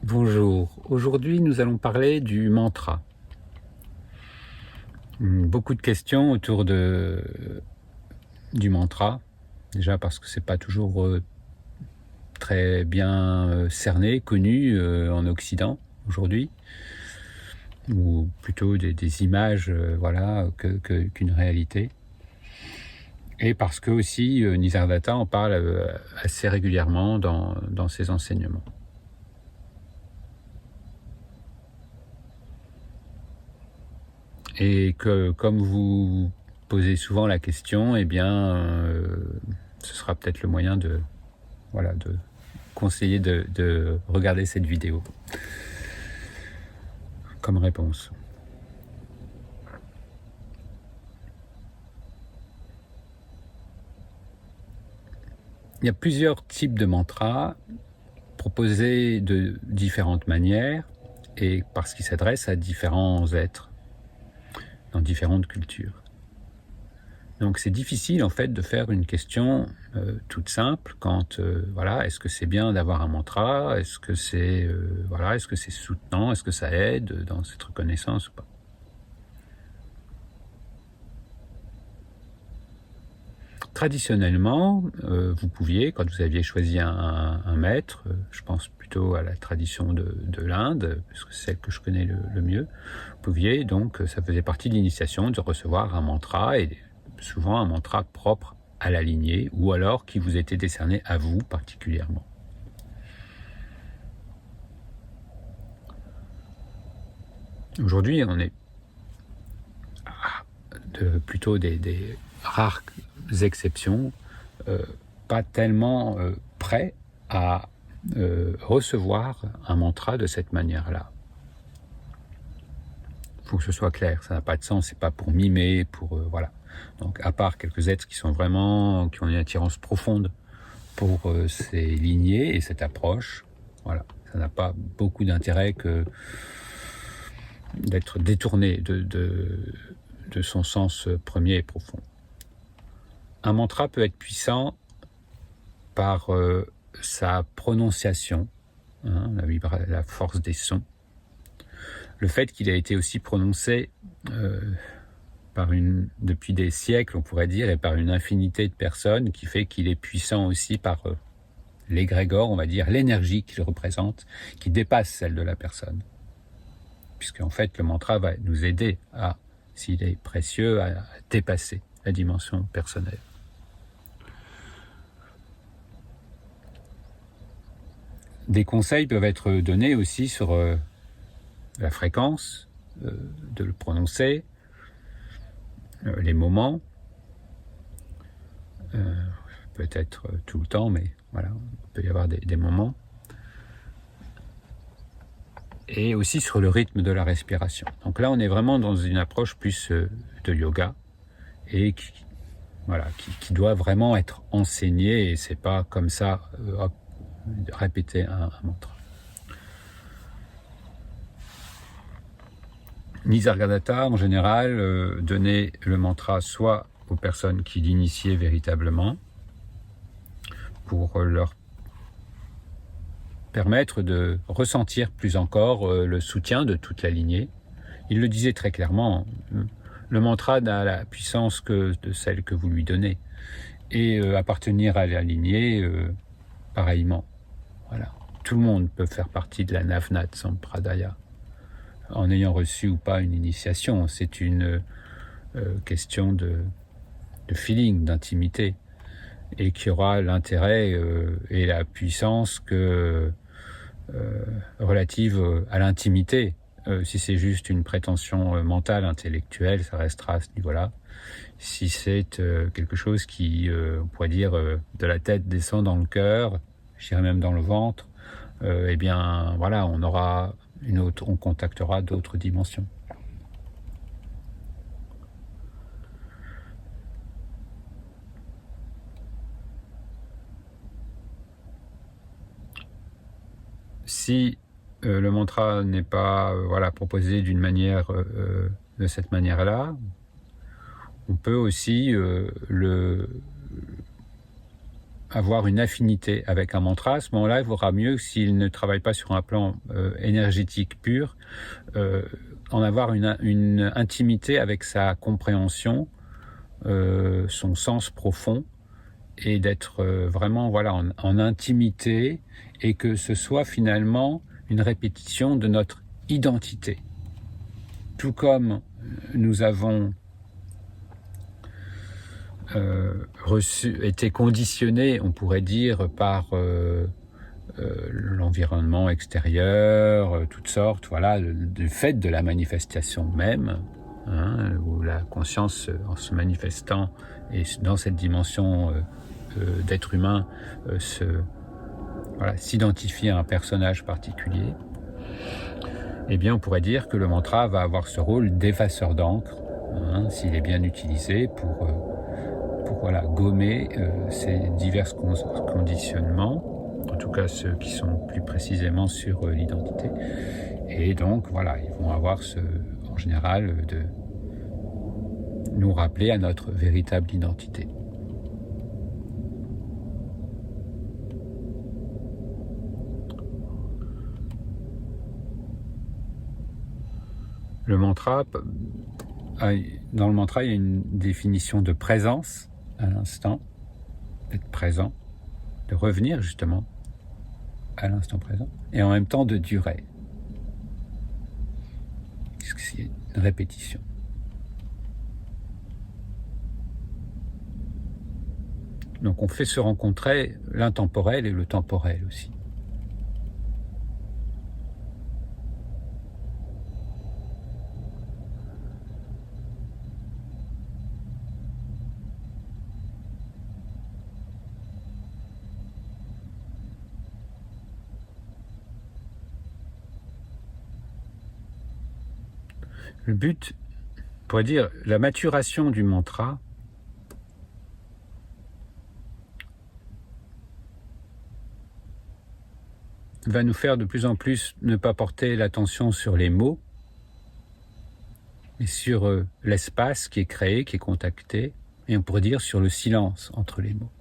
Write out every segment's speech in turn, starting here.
Bonjour, aujourd'hui nous allons parler du mantra. Beaucoup de questions autour du mantra, déjà parce que c'est pas toujours très bien cerné, connu en Occident aujourd'hui, ou plutôt des images voilà, qu'une réalité. Et parce que aussi Nisargadatta en parle assez régulièrement dans ses enseignements. Et que, comme vous posez souvent la question, eh bien, ce sera peut-être le moyen de conseiller de regarder cette vidéo comme réponse. Il y a plusieurs types de mantras proposés de différentes manières et parce qu'ils s'adressent à différents êtres dans différentes cultures. Donc c'est difficile en fait de faire une question toute simple quand voilà, est-ce que c'est bien d'avoir un mantra, est-ce que c'est voilà, est-ce que c'est soutenant, est-ce que ça aide dans cette reconnaissance ou pas. Traditionnellement, vous pouviez, quand vous aviez choisi un maître, je pense plutôt à la tradition de l'Inde, puisque c'est celle que je connais le mieux, vous pouviez donc, ça faisait partie de l'initiation de recevoir un mantra, et souvent un mantra propre à la lignée, ou alors qui vous était décerné à vous particulièrement. Aujourd'hui, on est plutôt des rares exceptions, pas tellement prêts à recevoir un mantra de cette manière-là. Il faut que ce soit clair, ça n'a pas de sens, c'est pas pour mimer, pour voilà. Donc à part quelques êtres qui ont une attirance profonde pour ces lignées et cette approche, voilà, ça n'a pas beaucoup d'intérêt que d'être détourné de son sens premier et profond. Un mantra peut être puissant par sa prononciation, hein, la force des sons, le fait qu'il a été aussi prononcé depuis des siècles, on pourrait dire, et par une infinité de personnes, qui fait qu'il est puissant aussi par l'égrégore, on va dire, l'énergie qu'il représente, qui dépasse celle de la personne. Puisqu'en fait, le mantra va nous aider à, s'il est précieux, à dépasser la dimension personnelle. Des conseils peuvent être donnés aussi sur la fréquence de le prononcer, les moments, peut-être tout le temps, mais voilà, il peut y avoir des moments. Et aussi sur le rythme de la respiration. Donc là, on est vraiment dans une approche plus de yoga et qui doit vraiment être enseignée, et c'est pas comme ça répéter un mantra. Nisargadatta, en général, donnait le mantra soit aux personnes qui l'initiaient véritablement, pour leur permettre de ressentir plus encore le soutien de toute la lignée. Il le disait très clairement, le mantra n'a la puissance que de celle que vous lui donnez. Et appartenir à la lignée, pareillement. Voilà. Tout le monde peut faire partie de la Navnat Sampradaya, en ayant reçu ou pas une initiation. C'est une question de feeling, d'intimité, et qui aura l'intérêt et la puissance relative à l'intimité. Si c'est juste une prétention mentale, intellectuelle, ça restera à ce niveau-là. Si c'est quelque chose qui, on pourrait dire, de la tête descend dans le cœur, je dirais même dans le ventre, eh bien, voilà, on contactera d'autres dimensions. Si le mantra n'est pas proposé d'une manière de cette manière-là, on peut aussi avoir une affinité avec un mantra, à ce moment-là, il vaudra mieux, s'il ne travaille pas sur un plan énergétique pur, en avoir une intimité avec sa compréhension, son sens profond, et d'être vraiment voilà, en intimité, et que ce soit finalement une répétition de notre identité. Tout comme nous avons été conditionnés, on pourrait dire, par l'environnement extérieur, toutes sortes, voilà, du fait de la manifestation même, hein, où la conscience, en se manifestant et dans cette dimension d'être humain, s'identifie à un personnage particulier, eh bien on pourrait dire que le mantra va avoir ce rôle d'effaceur d'encre, hein, s'il est bien utilisé pour voilà, gommer ces divers conditionnements, en tout cas ceux qui sont plus précisément sur l'identité. Et donc voilà, ils vont avoir en général de nous rappeler à notre véritable identité. Le mantra, dans le mantra, il y a une définition de présence à l'instant, d'être présent, de revenir justement à l'instant présent, et en même temps de durée. C'est une répétition. Donc on fait se rencontrer l'intemporel et le temporel aussi. Le but, on pourrait dire, la maturation du mantra, va nous faire de plus en plus ne pas porter l'attention sur les mots, mais sur l'espace qui est créé, qui est contacté, et on pourrait dire sur le silence entre les mots.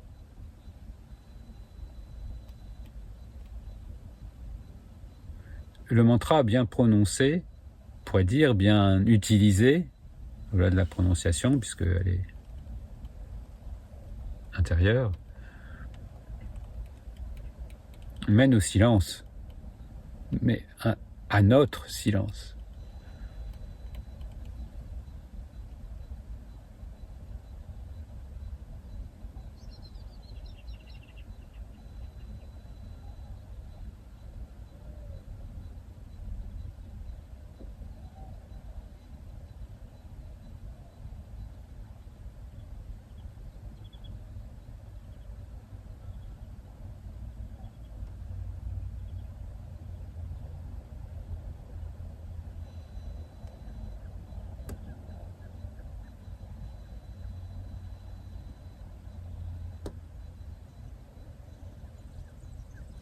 Le mantra bien prononcé, on pourrait dire bien utilisé, au-delà de la prononciation, puisqu'elle est intérieure, mène au silence, mais à notre silence.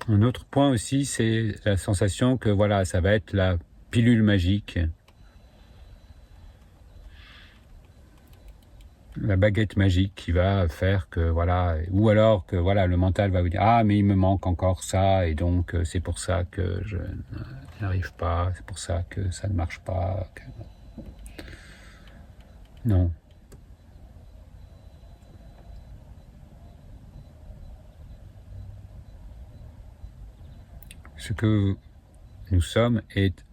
Un autre point aussi, c'est la sensation que voilà, ça va être la pilule magique, la baguette magique qui va faire que voilà, ou alors que voilà, le mental va vous dire ah mais il me manque encore ça et donc c'est pour ça que je n'y arrive pas, c'est pour ça que ça ne marche pas. Non. Ce que nous sommes est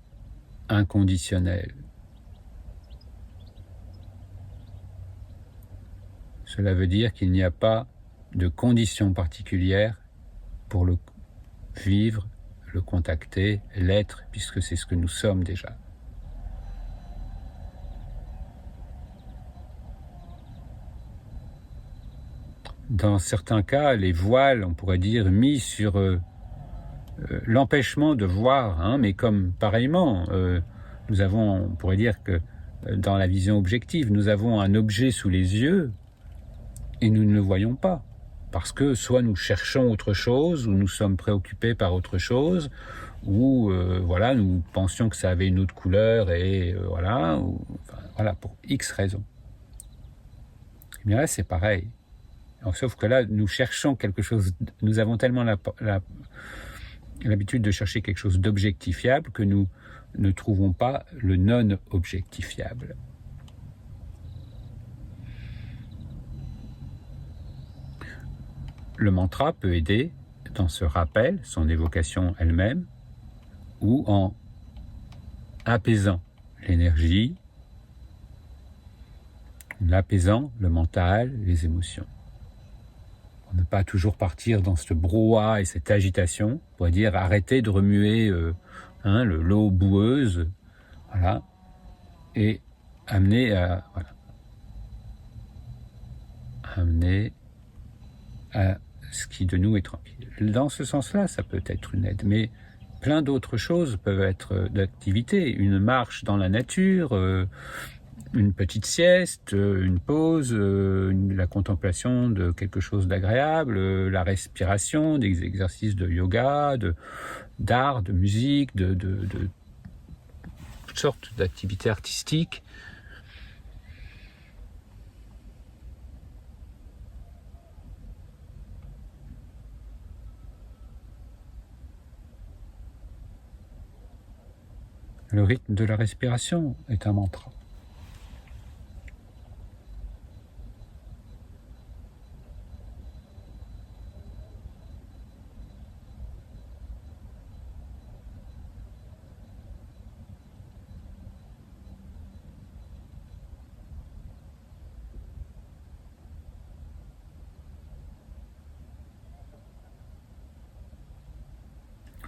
inconditionnel. Cela veut dire qu'il n'y a pas de conditions particulières pour le vivre, le contacter, l'être, puisque c'est ce que nous sommes déjà. Dans certains cas, les voiles, on pourrait dire, mis sur l'empêchement de voir, hein, mais comme pareillement, nous avons, on pourrait dire que dans la vision objective, nous avons un objet sous les yeux et nous ne le voyons pas. Parce que soit nous cherchons autre chose, ou nous sommes préoccupés par autre chose, ou voilà, nous pensions que ça avait une autre couleur, et voilà, pour X raisons. Et bien là, c'est pareil. Alors, sauf que là, nous cherchons quelque chose, nous avons tellement l'habitude de chercher quelque chose d'objectifiable que nous ne trouvons pas le non-objectifiable. Le mantra peut aider dans ce rappel, son évocation elle-même, ou en apaisant l'énergie, en apaisant le mental, les émotions. Pour ne pas toujours partir dans ce brouhaha et cette agitation, on pourrait dire arrêter de remuer l'eau boueuse, voilà, et amener à ce qui de nous est tranquille. Dans ce sens-là, ça peut être une aide, mais plein d'autres choses peuvent être d'activité. Une marche dans la nature, une petite sieste, une pause, la contemplation de quelque chose d'agréable, la respiration, des exercices de yoga, d'art, de musique, de toutes sortes d'activités artistiques. Le rythme de la respiration est un mantra.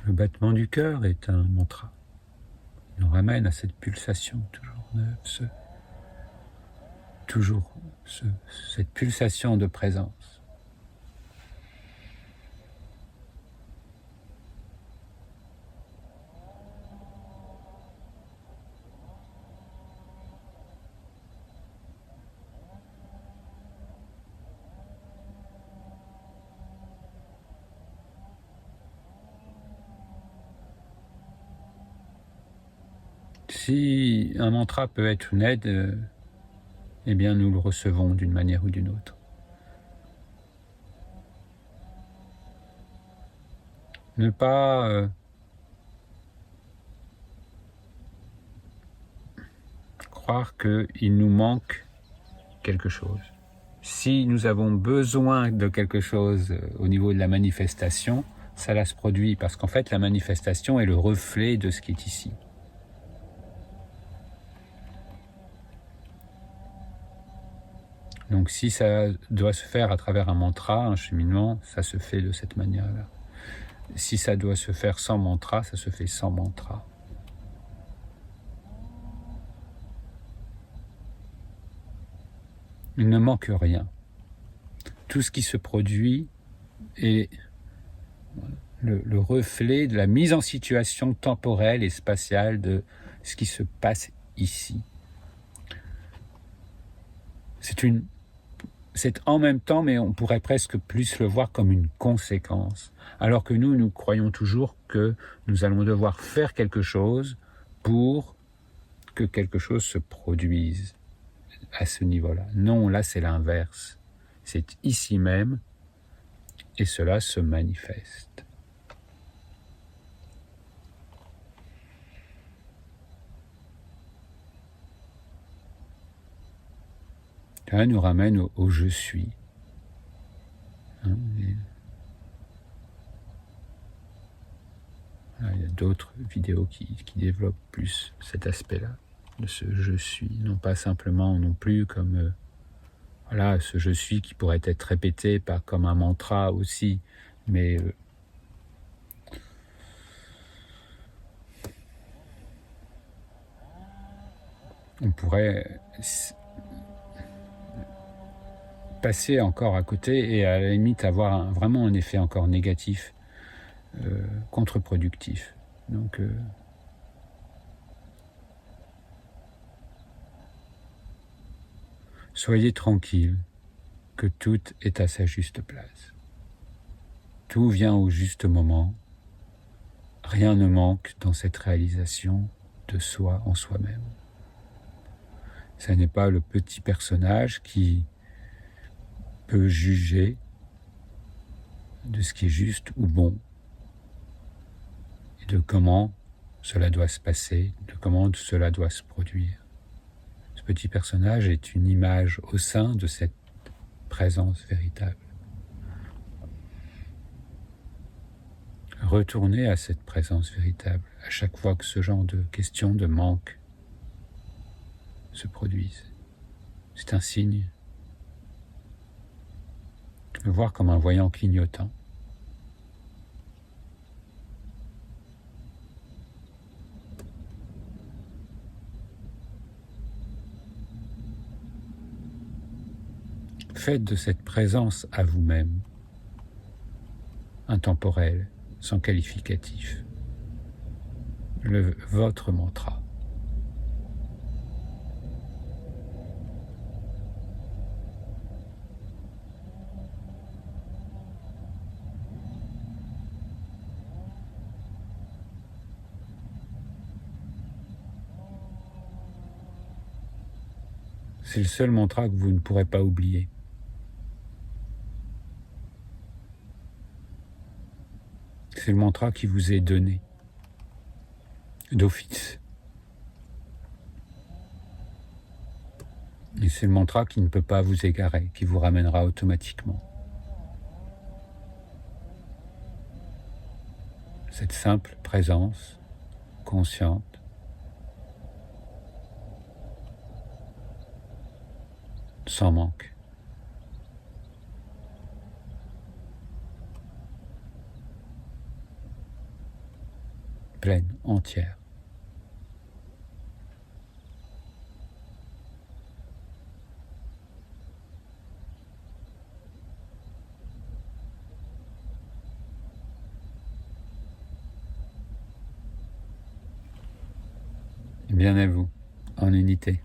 Le battement du cœur est un mantra. Il nous ramène à cette pulsation toujours neuve, cette pulsation de présence. Si un mantra peut être une aide, eh bien nous le recevons d'une manière ou d'une autre. Ne pas croire qu'il nous manque quelque chose. Si nous avons besoin de quelque chose au niveau de la manifestation, ça se produit parce qu'en fait la manifestation est le reflet de ce qui est ici. Donc si ça doit se faire à travers un mantra, un cheminement, ça se fait de cette manière-là. Si ça doit se faire sans mantra, ça se fait sans mantra. Il ne manque rien. Tout ce qui se produit est le reflet de la mise en situation temporelle et spatiale de ce qui se passe ici. C'est en même temps, mais on pourrait presque plus le voir comme une conséquence. Alors que nous croyons toujours que nous allons devoir faire quelque chose pour que quelque chose se produise à ce niveau-là. Non, là c'est l'inverse. C'est ici même et cela se manifeste. Ça nous ramène au je suis. Il y a d'autres vidéos qui développent plus cet aspect-là, de ce je suis, non pas simplement non plus comme ce je suis qui pourrait être répété comme un mantra aussi, mais on pourrait passer encore à côté et à la limite avoir vraiment un effet encore négatif, contre-productif. Donc soyez tranquille que tout est à sa juste place. Tout vient au juste moment. Rien ne manque dans cette réalisation de soi en soi-même. Ce n'est pas le petit personnage qui peut juger de ce qui est juste ou bon, et de comment cela doit se passer, de comment cela doit se produire. Ce petit personnage est une image au sein de cette présence véritable. Retournez à cette présence véritable à chaque fois que ce genre de questions de manque se produisent. C'est un signe. Le voir comme un voyant clignotant. Faites de cette présence à vous-même intemporelle, sans qualificatif, votre mantra. C'est le seul mantra que vous ne pourrez pas oublier. C'est le mantra qui vous est donné d'office. Et c'est le mantra qui ne peut pas vous égarer, qui vous ramènera automatiquement. Cette simple présence consciente sans manque. Pleine, entière. Bien à vous, en unité.